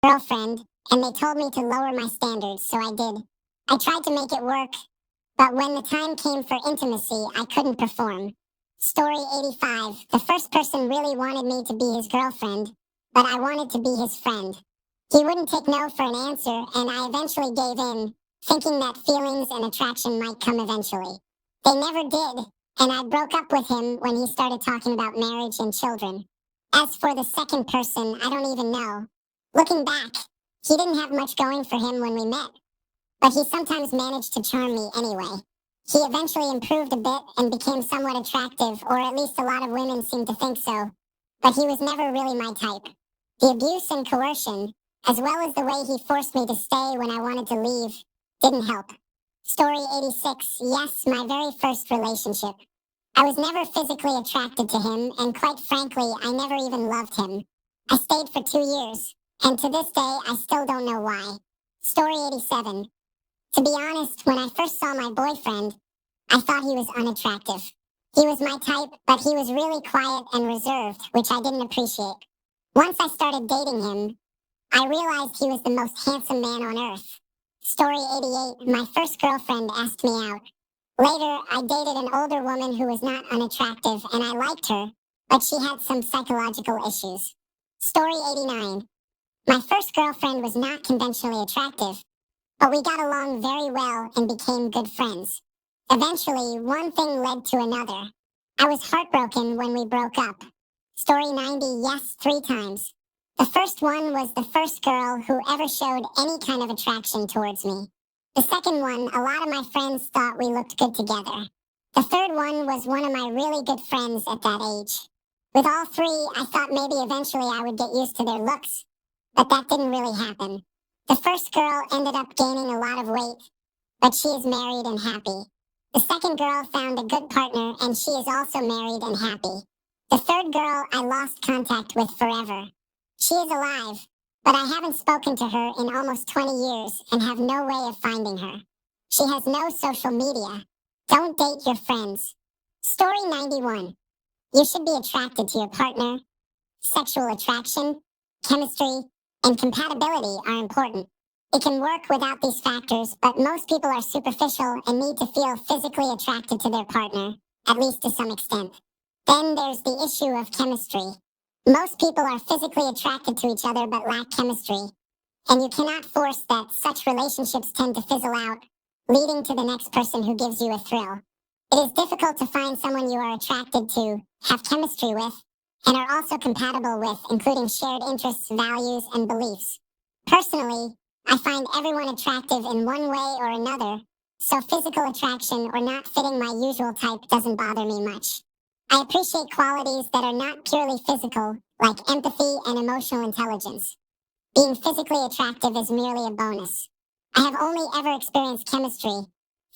girlfriend, and they told me to lower my standards, so I did. I tried to make it work, but when the time came for intimacy, I couldn't perform. Story 85. The first person really wanted me to be his girlfriend, but I wanted to be his friend. He wouldn't take no for an answer, and I eventually gave in, thinking that feelings and attraction might come eventually. They never did, and I broke up with him when he started talking about marriage and children. As for the second person, I don't even know. Looking back, he didn't have much going for him when we met, but he sometimes managed to charm me anyway. He eventually improved a bit and became somewhat attractive, or at least a lot of women seem to think so, but he was never really my type. The abuse and coercion, as well as the way he forced me to stay when I wanted to leave, didn't help. Story 86. Yes, my very first relationship. I was never physically attracted to him, and quite frankly, I never even loved him. I stayed for 2 years, and to this day, I still don't know why. Story 87. To be honest, when I first saw my boyfriend, I thought he was unattractive. He was my type, but he was really quiet and reserved, which I didn't appreciate. Once I started dating him, I realized he was the most handsome man on earth. Story 88. My first girlfriend asked me out. Later, I dated an older woman who was not unattractive, and I liked her, but she had some psychological issues. Story 89. My first girlfriend was not conventionally attractive, but we got along very well and became good friends. Eventually, one thing led to another. I was heartbroken when we broke up. Story 90. Yes, 3 times. The first one was the first girl who ever showed any kind of attraction towards me. The second one, a lot of my friends thought we looked good together. The third one was one of my really good friends at that age. With all 3, I thought maybe eventually I would get used to their looks, but that didn't really happen. The first girl ended up gaining a lot of weight, but she is married and happy. The second girl found a good partner, and she is also married and happy. The third girl I lost contact with forever. She is alive, but I haven't spoken to her in almost 20 years and have no way of finding her. She has no social media. Don't date your friends. Story 91. You should be attracted to your partner. Sexual attraction, chemistry, and compatibility are important. It can work without these factors, but most people are superficial and need to feel physically attracted to their partner, at least to some extent. Then there's the issue of chemistry. Most people are physically attracted to each other but lack chemistry, and you cannot force that. Such relationships tend to fizzle out, leading to the next person who gives you a thrill. It is difficult to find someone you are attracted to, have chemistry with, and are also compatible with, including shared interests, values, and beliefs. Personally, I find everyone attractive in one way or another, so physical attraction or not fitting my usual type doesn't bother me much. I appreciate qualities that are not purely physical, like empathy and emotional intelligence. Being physically attractive is merely a bonus. I have only ever experienced chemistry,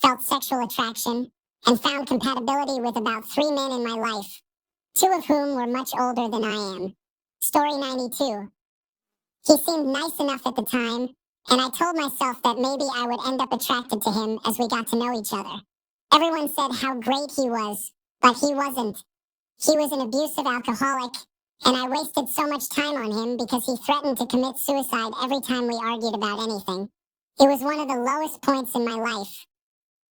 felt sexual attraction, and found compatibility with about 3 men in my life, 2 of whom were much older than I am. Story 92. He seemed nice enough at the time, and I told myself that maybe I would end up attracted to him as we got to know each other. Everyone said how great he was, but he wasn't. He was an abusive alcoholic, and I wasted so much time on him because he threatened to commit suicide every time we argued about anything. It was one of the lowest points in my life.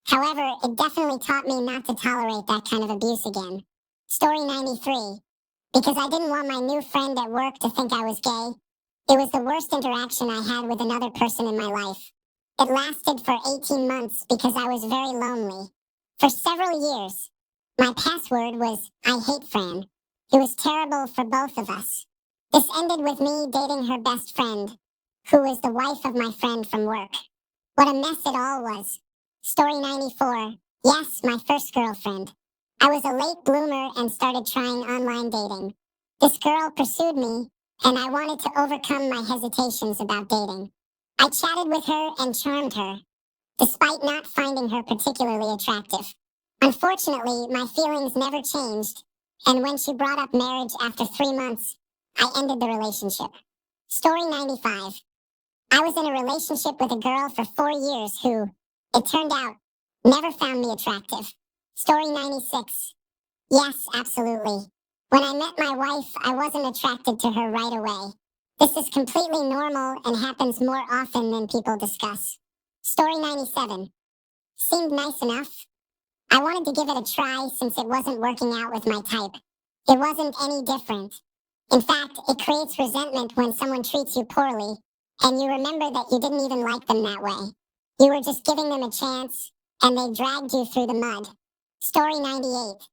However, it definitely taught me not to tolerate that kind of abuse again. Story 93. Because I didn't want my new friend at work to think I was gay, it was the worst interaction I had with another person in my life. It lasted for 18 months because I was very lonely. For several years, my password was I hate Fran. It was terrible for both of us. This ended with me dating her best friend, who was the wife of my friend from work. What a mess it all was. Story 94. Yes, my first girlfriend. I was a late bloomer and started trying online dating. This girl pursued me, and I wanted to overcome my hesitations about dating. I chatted with her and charmed her, despite not finding her particularly attractive. Unfortunately, my feelings never changed, and when she brought up marriage after 3 months, I ended the relationship. Story 95. I was in a relationship with a girl for 4 years who, it turned out, never found me attractive. Story 96. Yes, absolutely. When I met my wife, I wasn't attracted to her right away. This is completely normal and happens more often than people discuss. Story 97. Seemed nice enough. I wanted to give it a try since it wasn't working out with my type. It wasn't any different. In fact, it creates resentment when someone treats you poorly, and you remember that you didn't even like them that way. You were just giving them a chance, and they dragged you through the mud. Story 98.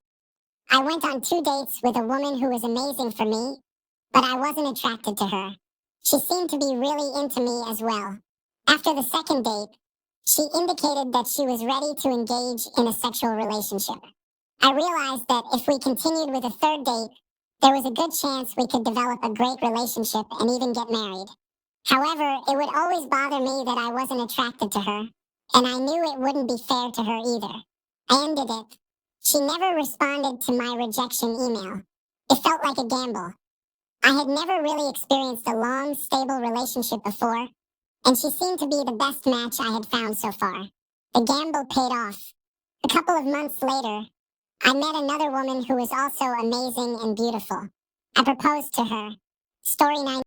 I went on 2 dates with a woman who was amazing for me, but I wasn't attracted to her. She seemed to be really into me as well. After the second date, she indicated that she was ready to engage in a sexual relationship. I realized that if we continued with a third date, there was a good chance we could develop a great relationship and even get married. However, it would always bother me that I wasn't attracted to her, and I knew it wouldn't be fair to her either. I ended it. She never responded to my rejection email. It felt like a gamble. I had never really experienced a long, stable relationship before, and she seemed to be the best match I had found so far. The gamble paid off. A couple of months later, I met another woman who was also amazing and beautiful. I proposed to her. Story 9.